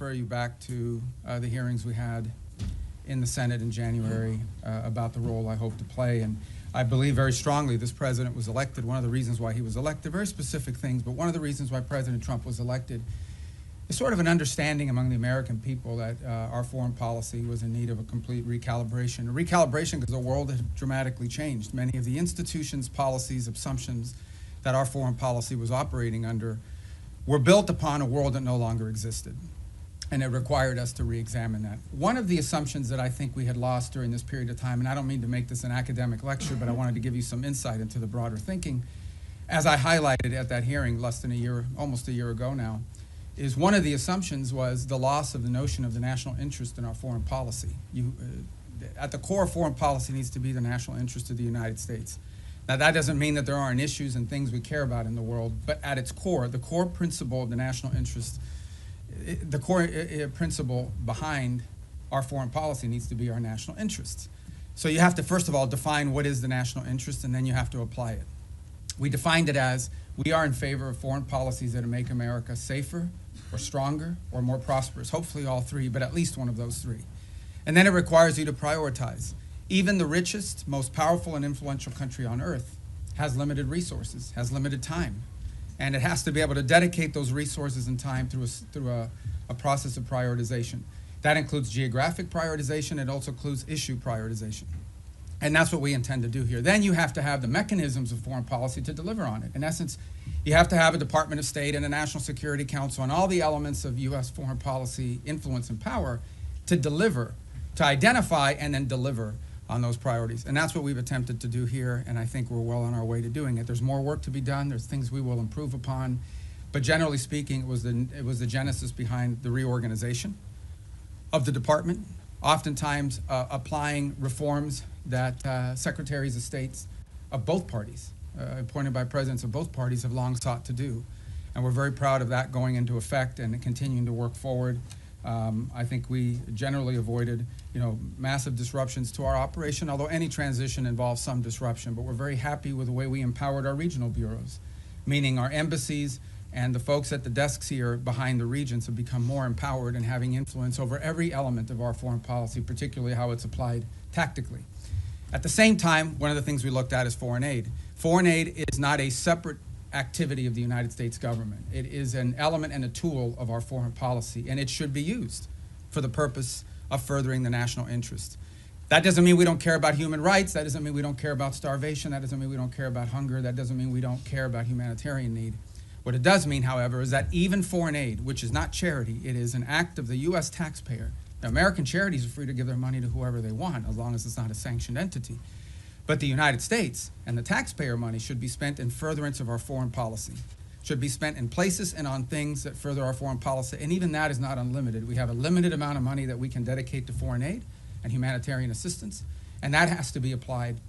refer you back to the hearings we had in the Senate in January about the role I hope to play. And I believe very strongly this president was elected. One of the reasons why he was elected, very specific things, but one of the reasons why President Trump was elected is sort of an understanding among the American people that our foreign policy was in need of a complete recalibration. A recalibration because the world had dramatically changed. Many of the institutions, policies, assumptions that our foreign policy was operating under were built upon a world that no longer existed. And it required us to re-examine that. One of the assumptions that I think we had lost during this period of time, and I don't mean to make this an academic lecture, but I wanted to give you some insight into the broader thinking, as I highlighted at that hearing less than a year, almost a year ago now, is one of the assumptions was the loss of the notion of the national interest in our foreign policy. At the core of foreign policy needs to be the national interest of the United States. Now that doesn't mean that there aren't issues and things we care about in the world, but at its core, the core principle of the national interest, the core principle behind our foreign policy needs to be our national interest. So you have to first of all define what is the national interest, and then you have to apply it. We defined it as we are in favor of foreign policies that make America safer or stronger or more prosperous, hopefully all three, but at least one of those three. And then it requires you to prioritize. Even the richest, most powerful and influential country on earth has limited resources, has limited time. And it has to be able to dedicate those resources and time through a process of prioritization. That includes geographic prioritization. It also includes issue prioritization. And that's what we intend to do here. Then you have to have the mechanisms of foreign policy to deliver on it. In essence, you have to have a Department of State and a National Security Council and all the elements of U.S. foreign policy influence and power to deliver, to identify and then deliver on those priorities. And that's what we've attempted to do here, and I think we're well on our way to doing it. There's more work to be done. There's things we will improve upon. But generally speaking, it was the genesis behind the reorganization of the department, oftentimes applying reforms that secretaries of states of both parties, appointed by presidents of both parties, have long sought to do. And we're very proud of that going into effect and continuing to work forward. I think we generally avoided, massive disruptions to our operation, although any transition involves some disruption. But we're very happy with the way we empowered our regional bureaus, meaning our embassies and the folks at the desks here behind the regions have become more empowered and having influence over every element of our foreign policy, particularly how it's applied tactically. At the same time, one of the things we looked at is foreign aid. Foreign aid is not a separate activity of the United States government. It is an element and a tool of our foreign policy, and it should be used for the purpose of furthering the national interest. That doesn't mean we don't care about human rights. That doesn't mean we don't care about starvation. That doesn't mean we don't care about hunger. That doesn't mean we don't care about humanitarian need. What it does mean, however, is that even foreign aid, which is not charity, it is an act of the U.S. taxpayer. Now, American charities are free to give their money to whoever they want, as long as it's not a sanctioned entity. But the United States and the taxpayer money should be spent in furtherance of our foreign policy, should be spent in places and on things that further our foreign policy, and even that is not unlimited. We have a limited amount of money that we can dedicate to foreign aid and humanitarian assistance, and that has to be applied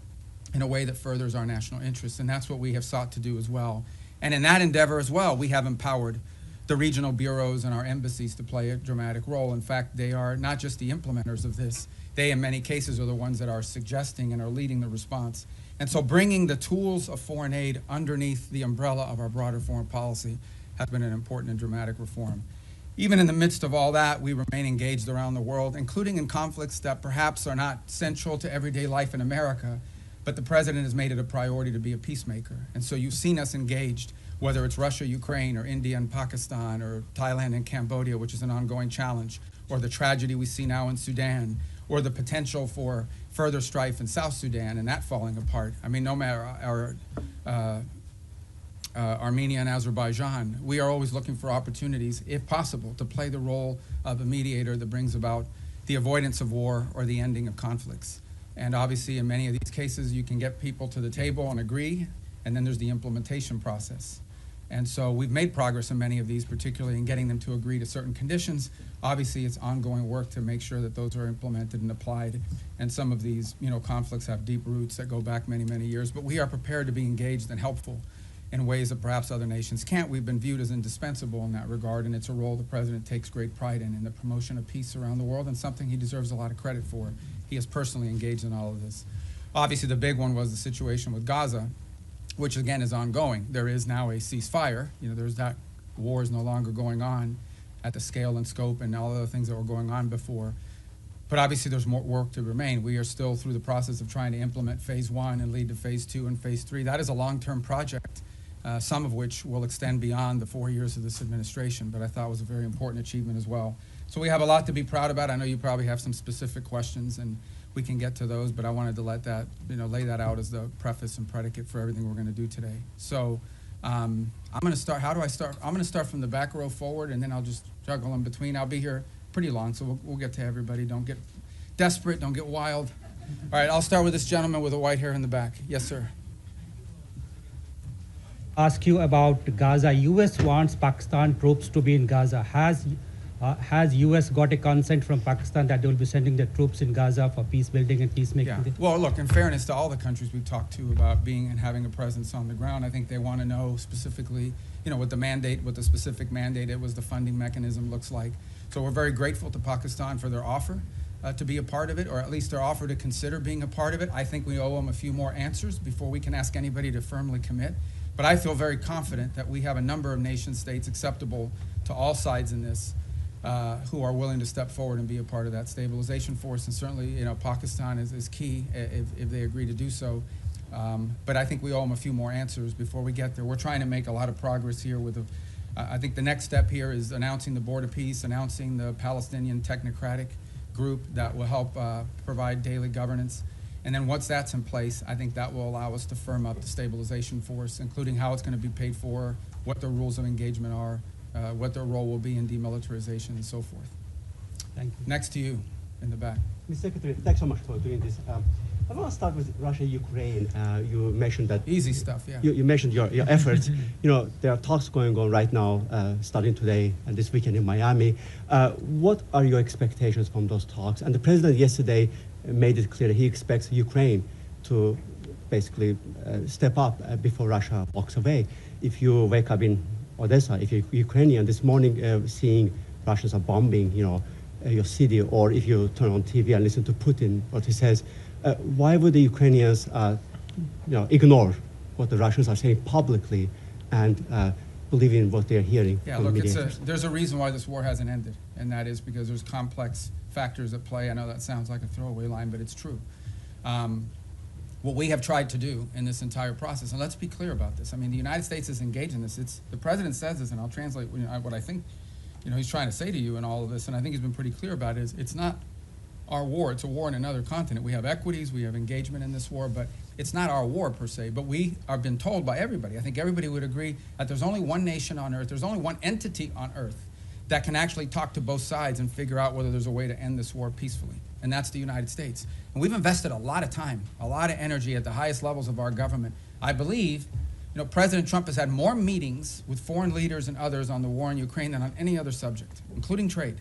in a way that furthers our national interests, and that's what we have sought to do as well. And in that endeavor as well, we have empowered the regional bureaus and our embassies to play a dramatic role. In fact, they are not just the implementers of this. They, in many cases, are the ones that are suggesting and are leading the response. And so bringing the tools of foreign aid underneath the umbrella of our broader foreign policy has been an important and dramatic reform. Even in the midst of all that, we remain engaged around the world, including in conflicts that perhaps are not central to everyday life in America, but the president has made it a priority to be a peacemaker. And so you've seen us engaged, whether it's Russia, Ukraine, or India and Pakistan, or Thailand and Cambodia, which is an ongoing challenge, or the tragedy we see now in Sudan, or the potential for further strife in South Sudan and that falling apart. I mean, no matter Armenia and Azerbaijan, we are always looking for opportunities, if possible, to play the role of a mediator that brings about the avoidance of war or the ending of conflicts. And obviously, in many of these cases, you can get people to the table and agree, and then there's the implementation process. And so we've made progress in many of these, particularly in getting them to agree to certain conditions. Obviously, it's ongoing work to make sure that those are implemented and applied. And some of these, conflicts have deep roots that go back many, many years. But we are prepared to be engaged and helpful in ways that perhaps other nations can't. We've been viewed as indispensable in that regard, and it's a role the president takes great pride in the promotion of peace around the world, and something he deserves a lot of credit for. He is personally engaged in all of this. Obviously, the big one was the situation with Gaza, which again is ongoing. There is now a ceasefire. There's that war is no longer going on. at the scale and scope and all the other things that were going on before. But obviously there's more work to remain. We are still through the process of trying to implement phase 1 and lead to phase 2 and phase 3. That is a long-term project, some of which will extend beyond the 4 years of this administration, but I thought was a very important achievement as well. So we have a lot to be proud about. I know you probably have some specific questions, and we can get to those, but I wanted to let that, lay that out as the preface and predicate for everything we're going to do today. So I'm going to start. How do I start? I'm going to start from the back row forward, and then I'll just juggle in between. I'll be here pretty long, so we'll get to everybody. Don't get desperate. Don't get wild. All right, I'll start with this gentleman with the white hair in the back. Yes, sir. Ask you about Gaza. U.S. wants Pakistan troops to be in Gaza. Has U.S. got a consent from Pakistan that they will be sending their troops in Gaza for peace building and peacemaking? Yeah. Well, look, in fairness to all the countries we've talked to about being and having a presence on the ground, I think they want to know specifically, what the mandate, what the specific mandate it was, the funding mechanism looks like. So we're very grateful to Pakistan for their offer to be a part of it, or at least their offer to consider being a part of it. I think we owe them a few more answers before we can ask anybody to firmly commit. But I feel very confident that we have a number of nation states acceptable to all sides in this who are willing to step forward and be a part of that stabilization force. And certainly, Pakistan is key if they agree to do so. But I think we owe them a few more answers before we get there. We're trying to make a lot of progress here with I think the next step here is announcing the Board of Peace, announcing the Palestinian Technocratic Group that will help provide daily governance. And then once that's in place, I think that will allow us to firm up the stabilization force, including how it's going to be paid for, what the rules of engagement are, what their role will be in demilitarization and so forth. Thank you. Next to you in the back. Mr. Secretary, thanks so much for doing this. I want to start with Russia-Ukraine. You mentioned that... Easy stuff, yeah. You mentioned your efforts. There are talks going on right now, starting today and this weekend in Miami. What are your expectations from those talks? And the president yesterday made it clear he expects Ukraine to basically step up before Russia walks away. If you wake up in Odessa, if you're Ukrainian, this morning seeing Russians are bombing, your city, or if you turn on TV and listen to Putin, what he says, why would the Ukrainians, ignore what the Russians are saying publicly and believe in what they're hearing? Yeah, look, there's a reason why this war hasn't ended, and that is because there's complex factors at play. I know that sounds like a throwaway line, but it's true. What we have tried to do in this entire process, and let's be clear about this. I mean, the United States is engaged in this. The president says this, and I'll translate what I think he's trying to say to you in all of this, and I think he's been pretty clear about it, is it's not our war. It's a war in another continent. We have equities, we have engagement in this war, but it's not our war per se. But we are been told by everybody, I think everybody would agree, that there's only one nation on earth, there's only one entity on earth that can actually talk to both sides and figure out whether there's a way to end this war peacefully, and that's the United States. And we've invested a lot of time, a lot of energy at the highest levels of our government. I believe, President Trump has had more meetings with foreign leaders and others on the war in Ukraine than on any other subject, including trade.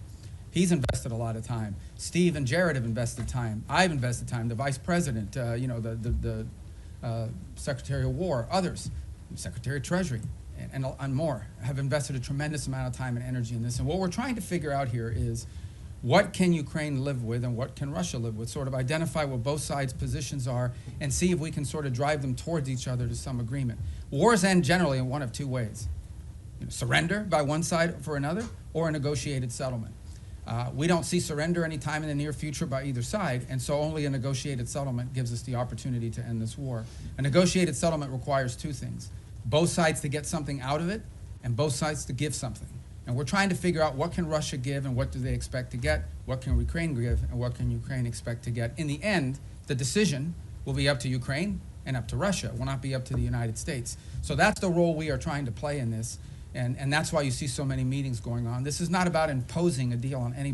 He's invested a lot of time. Steve and Jared have invested time. I've invested time. The Vice President, the Secretary of War, others, Secretary of Treasury, and more, have invested a tremendous amount of time and energy in this. And what we're trying to figure out here is, what can Ukraine live with and what can Russia live with? Sort of identify what both sides' positions are and see if we can sort of drive them towards each other to some agreement. Wars end generally in one of two ways. Surrender by one side for another, or a negotiated settlement. We don't see surrender anytime in the near future by either side, and so only a negotiated settlement gives us the opportunity to end this war. A negotiated settlement requires two things: both sides to get something out of it, and both sides to give something. And we're trying to figure out, what can Russia give and what do they expect to get? What can Ukraine give and what can Ukraine expect to get? In the end, the decision will be up to Ukraine and up to Russia. It will not be up to the United States. So that's the role we are trying to play in this. And that's why you see so many meetings going on. This is not about imposing a deal on anybody.